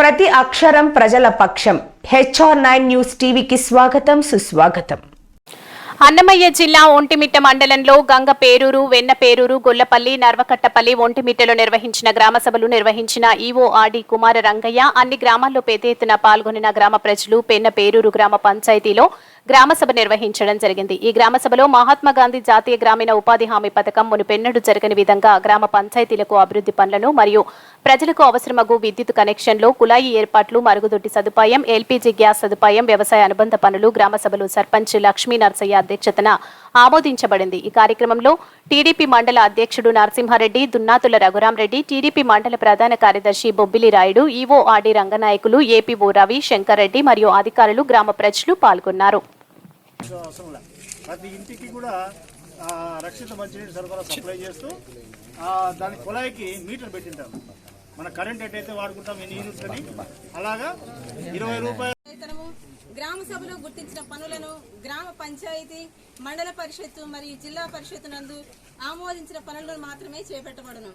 ప్రతి అక్షరం ప్రజల పక్షం. HR9 న్యూస్ టీవీకి స్వాగతం, సుస్వాగతం. అన్నమయ్య జిల్లా ఒంటిమిట్ట మండలంలో గంగపేరూరు, వెన్నపేరూరు, గొల్లపల్లి, నర్వకట్టపల్లి, ఒంటిమిట్టలో నిర్వహించిన గ్రామ సభలు నిర్వహించిన ఈవో ఆర్డి కుమార రంగయ్య అన్ని గ్రామాల్లో పెద్ద ఎత్తున పాల్గొనిన గ్రామ ప్రజలు పెన్నపేరూరు గ్రామ పంచాయతీలో గ్రామ సభ నిర్వహించడం జరిగింది. ఈ గ్రామ సభలో మహాత్మా గాంధీ జాతీయ గ్రామీణ ఉపాధి హామీ పథకం మునుపెన్నడూ జరగని విధంగా గ్రామ పంచాయతీలకు అభివృద్ధి పనులను మరియు ప్రజలకు అవసరమగు విద్యుత్ కనెక్షన్లు, కుళాయి ఏర్పాట్లు, మరుగుదొడ్డి సదుపాయం, LPG గ్యాస్ సదుపాయం, వ్యవసాయ అనుబంధ పనులు గ్రామ సభలు సర్పంచ్ లక్ష్మీ నర్సయ్య అధ్యక్షతన ఆమోదించబడింది. ఈ కార్యక్రమంలో టీడీపీ మండల అధ్యక్షుడు నరసింహారెడ్డి, దున్నాతుల రఘురాంరెడ్డి, టీడీపీ మండల ప్రధాన కార్యదర్శి Bobbili Rayudu, EO RD Ranganayakulu, APO Ravi, Shankar Reddy మరియు అధికారులు, గ్రామ ప్రజలు పాల్గొన్నారు. ప్రతి ఇంటికి కూడా రక్షిత మంచినీటి సరఫరా సప్లై చేస్తూ దాని కుళాయికి మీటర్ పెట్టింటాం. మన కరెంట్ ఎట్టయితే వాడుకుంటాం ఎన్ని యూనిట్స్ అని అలాగా 20 రూపాయలు. గ్రామ సభలో గుర్తించిన పనులను గ్రామ పంచాయతీ, మండల పరిషత్తు మరియు జిల్లా పరిషత్తు నందు ఆమోదించిన పనులను మాత్రమే చేపట్టబడును.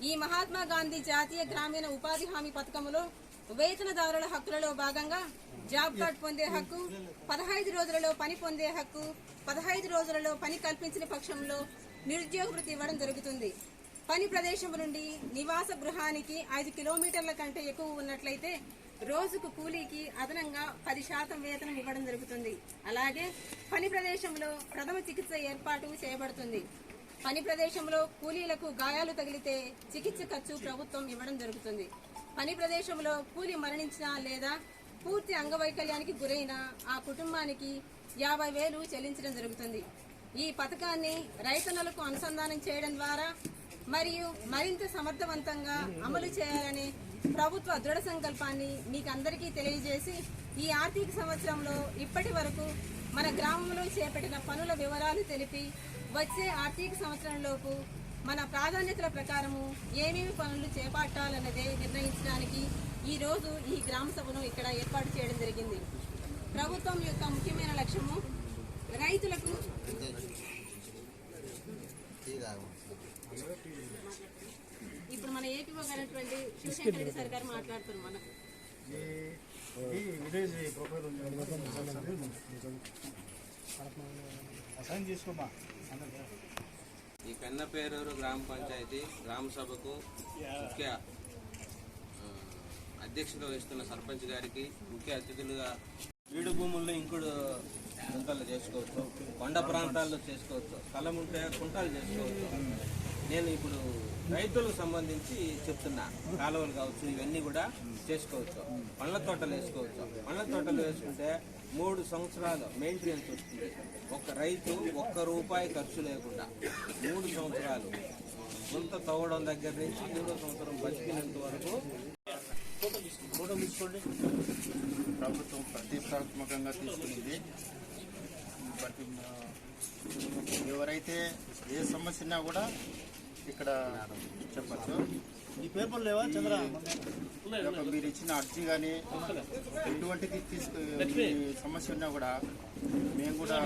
ఈ మహాత్మా గాంధీ జాతీయ గ్రామీణ ఉపాధి హామీ పథకంలో వేతనదారుల హక్కులలో భాగంగా జాబ్ కార్డ్ పొందే హక్కు, 15 రోజులలో పని పొందే హక్కు, 15 రోజులలో పని కల్పించిన పక్షంలో నిరుద్యోగ వృత్తి ఇవ్వడం జరుగుతుంది. పని ప్రదేశం నుండి నివాస గృహానికి 5 కిలోమీటర్ల కంటే ఎక్కువ ఉన్నట్లయితే రోజుకు కూలీకి అదనంగా 10% వేతనం ఇవ్వడం జరుగుతుంది. అలాగే పని ప్రదేశంలో ప్రథమ చికిత్స ఏర్పాటు చేయబడుతుంది. పని ప్రదేశంలో కూలీలకు గాయాలు తగిలితే చికిత్స ఖర్చు ప్రభుత్వం ఇవ్వడం జరుగుతుంది. పని ప్రదేశంలో కూలీ మరణించినా లేదా పూర్తి అంగవైకల్యానికి గురైన ఆ కుటుంబానికి 50,000 చెల్లించడం జరుగుతుంది. ఈ పథకాన్ని రైతన్నలకు అనుసంధానం చేయడం ద్వారా మరియు మరింత సమర్థవంతంగా అమలు చేయాలనే ప్రభుత్వ దృఢ సంకల్పాన్ని మీకు అందరికీ తెలియజేసి, ఈ ఆర్థిక సంవత్సరంలో ఇప్పటి వరకు మన గ్రామంలో చేపట్టిన పనుల వివరాలు తెలిపి వచ్చే ఆర్థిక సంవత్సరంలోపు మన ప్రాధాన్యతల ప్రకారము ఏమేమి పనులు చేపట్టాలన్నదే నిర్ణయించడానికి ఈ రోజు ఈ గ్రామ సభను ఇక్కడ ఏర్పాటు చేయడం జరిగింది. ప్రభుత్వం యొక్క ముఖ్యమైన లక్ష్యము రైతులకు ఇప్పుడు మన ఏపీఓ గారైనటువంటి శివశంకర్ రెడ్డి సార్ గారు మాట్లాడుతున్నారు. మన ఈ పెన్నపేరూరు గ్రామ పంచాయతీ గ్రామ సభకు ముఖ్య అధ్యక్షత వహిస్తున్న సర్పంచ్ గారికి, ముఖ్య అతిథులుగా వీడు భూముల్లో ఇంకుడు గుంటలు చేసుకోవచ్చు, కొండ ప్రాంతాల్లో చేసుకోవచ్చు, స్థలం ఉంటే కుంటాలు చేసుకోవచ్చు. నేను ఇప్పుడు రైతులకు సంబంధించి చెప్తున్నా, కాలువలు కావచ్చు ఇవన్నీ కూడా చేసుకోవచ్చు. పండ్ల తోటలు వేసుకోవచ్చు. పండ్ల తోటలు వేసుకుంటే 3 సంవత్సరాలు మెయింటెనెన్స్ వస్తుంది. ఒక రైతు ₹1 ఖర్చు లేకుండా 3 సంవత్సరాలు గుంత తవ్వడం దగ్గర నుంచి 3వ సంవత్సరం బతికినంత వరకు. ఫోటో తీసుకోండి. ప్రభుత్వం ప్రతిష్టాత్మకంగా తీసుకునేది. ఎవరైతే ఏ సమస్య ఉన్నా కూడా ఇక్కడ చెప్పచ్చు. ఈ పేపర్ లేవా చంద్ర? మీరు ఇచ్చిన అర్జీ కానీ ఎటువంటిది సమస్య ఉన్నా కూడా మేము కూడా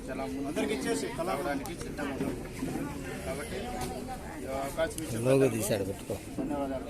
చాలా ముందరికి ఇచ్చేసి కలవడానికి సిద్ధంగా ఉంటాం. కాబట్టి అవకాశం ఇచ్చారు. ధన్యవాదాలు.